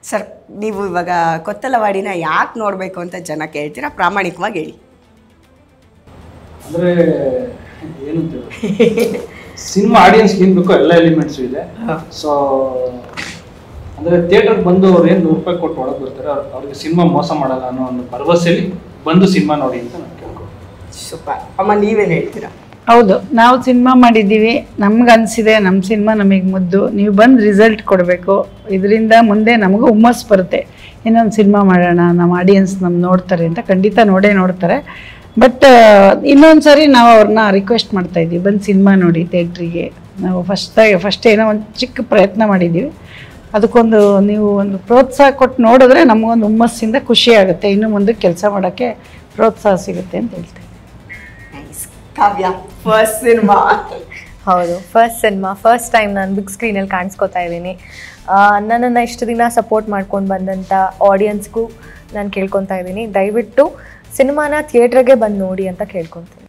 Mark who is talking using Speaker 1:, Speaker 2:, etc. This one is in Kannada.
Speaker 1: ಸರ್, ನೀವು ಇವಾಗ ಕೊತ್ತಲವಾಡಿನ ಯಾಕೆ ನೋಡಬೇಕು ಅಂತ ಜನ ಕೇಳ್ತೀರಾ? ಪ್ರಾಮಾಣಿಕವಾಗಿ ಹೇಳಿ.
Speaker 2: ಅಂದರೆ ಏನಂತ ಸಿನಿಮಾ ಆಡಿಯನ್ಸ್ಗೆ ಏನು ಬೇಕೋ ಎಲ್ಲ ಎಲಿಮೆಂಟ್ಸು ಇದೆ. ಸೊ ಅಂದರೆ ಥಿಯೇಟರ್ಗೆ ಬಂದು ಅವ್ರು ಏನು ₹100 ಕೊಟ್ಟು ಒಳಗೆ ಬರ್ತಾರೆ, ಅವ್ರಿಗೆ ಸಿನಿಮಾ ಮೋಸ ಮಾಡಲ್ಲ ಅನ್ನೋ ಒಂದು ಭರವಸೆಯಲ್ಲಿ ಬಂದು ಸಿನಿಮಾ ನೋಡಿ ಅಂತ ನಾನು ಕೇಳ್ಕೊಂಡು.
Speaker 1: ಸೂಪರ್. ಅಮ್ಮ, ನೀವೇನು ಹೇಳ್ತೀರಾ?
Speaker 3: ಹೌದು, ನಾವು ಸಿನಿಮಾ ಮಾಡಿದ್ದೀವಿ, ನಮ್ಗೆ ಅನಿಸಿದೆ ನಮ್ಮ ಸಿನಿಮಾ ನಮಗೆ ಮುದ್ದು. ನೀವು ಬಂದು ರಿಸಲ್ಟ್ ಕೊಡಬೇಕು. ಇದರಿಂದ ಮುಂದೆ ನಮಗೂ ಹುಮ್ಮಸ್ಸು ಬರುತ್ತೆ, ಇನ್ನೊಂದು ಸಿನಿಮಾ ಮಾಡೋಣ, ನಮ್ಮ ಆಡಿಯನ್ಸ್ ನಮ್ಮ ನೋಡ್ತಾರೆ ಅಂತ. ಖಂಡಿತ ನೋಡೇ ನೋಡ್ತಾರೆ. ಬಟ್ ಇನ್ನೊಂದು ಸಾರಿ ನಾವು ಅವ್ರನ್ನ ರಿಕ್ವೆಸ್ಟ್ ಮಾಡ್ತಾಯಿದ್ದೀವಿ, ಬಂದು ಸಿನಿಮಾ ನೋಡಿ ಥಿಯೇಟ್ರಿಗೆ. ನಾವು ಫಸ್ಟ್ ಏನೋ ಒಂದು ಚಿಕ್ಕ ಪ್ರಯತ್ನ ಮಾಡಿದ್ದೀವಿ. ಅದಕ್ಕೊಂದು ನೀವು ಒಂದು ಪ್ರೋತ್ಸಾಹ ಕೊಟ್ಟು ನೋಡಿದ್ರೆ ನಮಗೊಂದು ಹುಮ್ಮಸ್ಸಿಂದ ಖುಷಿ ಆಗುತ್ತೆ, ಇನ್ನು ಮುಂದೆ ಕೆಲಸ ಮಾಡೋಕ್ಕೆ ಪ್ರೋತ್ಸಾಹ ಸಿಗುತ್ತೆ ಅಂತ ಹೇಳ್ತೀನಿ.
Speaker 1: ಕಾವ್ಯ, ಫಸ್ಟ್ ಸಿನಿಮಾ.
Speaker 4: ಹೌದು, ಫಸ್ಟ್ ಸಿನಿಮಾ, ಫಸ್ಟ್ ಟೈಮ್ ನಾನು ಬಿಗ್ ಸ್ಕ್ರೀನಲ್ಲಿ ಕಾಣಿಸ್ಕೊತಾ ಇದ್ದೀನಿ. ನನ್ನನ್ನು ಇಷ್ಟು ದಿನ ಸಪೋರ್ಟ್ ಮಾಡ್ಕೊಂಡು ಬಂದಂಥ ಆಡಿಯನ್ಸ್ಗೂ ನಾನು ಕೇಳ್ಕೊತಾ ಇದ್ದೀನಿ, ದಯವಿಟ್ಟು ಸಿನಿಮಾನ ಥಿಯೇಟ್ರಿಗೆ ಬಂದು ನೋಡಿ ಅಂತ ಕೇಳ್ಕೊತೀನಿ.